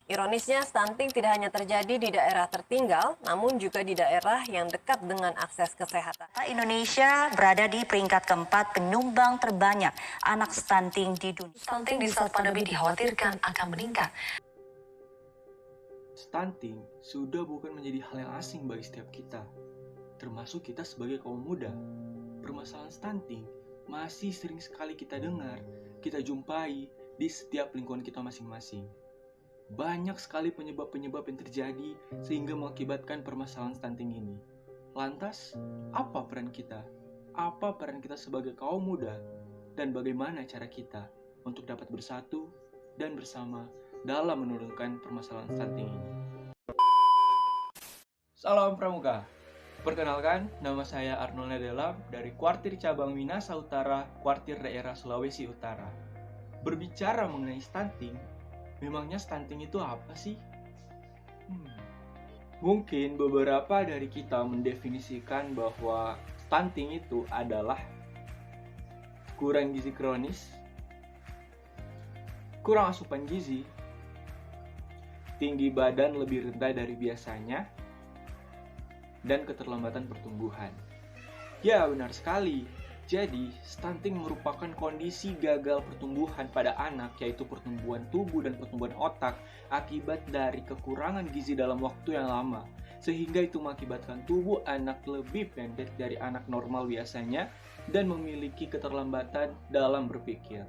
Ironisnya, stunting tidak hanya terjadi di daerah tertinggal, namun juga di daerah yang dekat dengan akses kesehatan. Indonesia berada di peringkat keempat penyumbang terbanyak anak stunting di dunia. Stunting di saat pandemi dikhawatirkan akan meningkat. Stunting sudah bukan menjadi hal yang asing bagi setiap kita, termasuk kita sebagai kaum muda. Permasalahan stunting masih sering sekali kita dengar, kita jumpai di setiap lingkungan kita masing-masing. Banyak sekali penyebab-penyebab yang terjadi sehingga mengakibatkan permasalahan stunting ini. Lantas, apa peran kita? Apa peran kita sebagai kaum muda? Dan bagaimana cara kita untuk dapat bersatu dan bersama dalam menurunkan permasalahan stunting ini? Salam Pramuka. Perkenalkan, nama saya Arnold Nadelam dari Kuartir Cabang Minasa Utara, Kuartir Daerah Sulawesi Utara. Berbicara mengenai stunting, memangnya stunting itu apa sih? Mungkin beberapa dari kita mendefinisikan bahwa stunting itu adalah kurang gizi kronis, kurang asupan gizi, tinggi badan lebih rendah dari biasanya, dan keterlambatan pertumbuhan. Ya, benar sekali. Jadi, stunting merupakan kondisi gagal pertumbuhan pada anak, yaitu pertumbuhan tubuh dan pertumbuhan otak akibat dari kekurangan gizi dalam waktu yang lama, sehingga itu mengakibatkan tubuh anak lebih pendek dari anak normal biasanya dan memiliki keterlambatan dalam berpikir.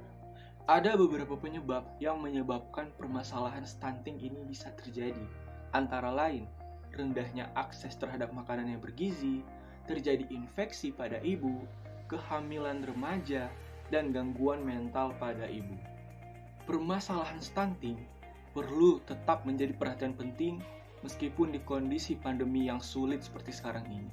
Ada beberapa penyebab yang menyebabkan permasalahan stunting ini bisa terjadi, antara lain rendahnya akses terhadap makanan yang bergizi, terjadi infeksi pada ibu, kehamilan remaja, dan gangguan mental pada ibu. Permasalahan stunting perlu tetap menjadi perhatian penting meskipun di kondisi pandemi yang sulit seperti sekarang ini.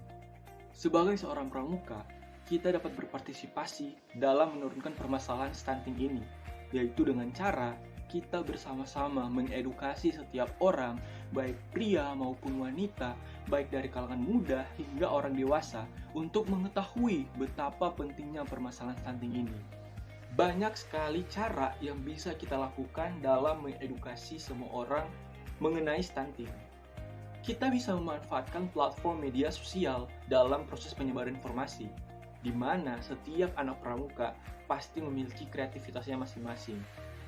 Sebagai seorang pramuka, kita dapat berpartisipasi dalam menurunkan permasalahan stunting ini, yaitu dengan cara kita bersama-sama mengedukasi setiap orang, baik pria maupun wanita, baik dari kalangan muda hingga orang dewasa, untuk mengetahui betapa pentingnya permasalahan stunting ini. Banyak sekali cara yang bisa kita lakukan dalam mengedukasi semua orang mengenai stunting. Kita bisa memanfaatkan platform media sosial dalam proses penyebaran informasi, di mana setiap anak pramuka pasti memiliki kreativitasnya masing-masing.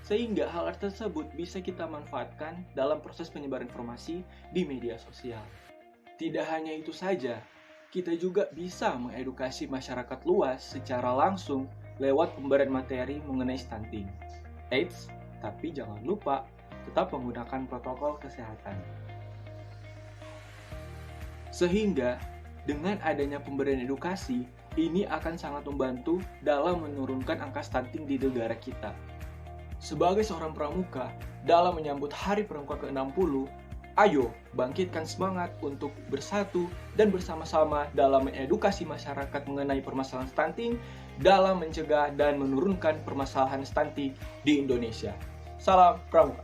Sehingga hal tersebut bisa kita manfaatkan dalam proses penyebaran informasi di media sosial. Tidak hanya itu saja, kita juga bisa mengedukasi masyarakat luas secara langsung lewat pemberian materi mengenai stunting. Eits, tapi jangan lupa tetap menggunakan protokol kesehatan. Sehingga dengan adanya pemberian edukasi, ini akan sangat membantu dalam menurunkan angka stunting di negara kita. Sebagai seorang pramuka, dalam menyambut Hari Pramuka ke-60, ayo bangkitkan semangat untuk bersatu dan bersama-sama dalam mengedukasi masyarakat mengenai permasalahan stunting dalam mencegah dan menurunkan permasalahan stunting di Indonesia. Salam Pramuka.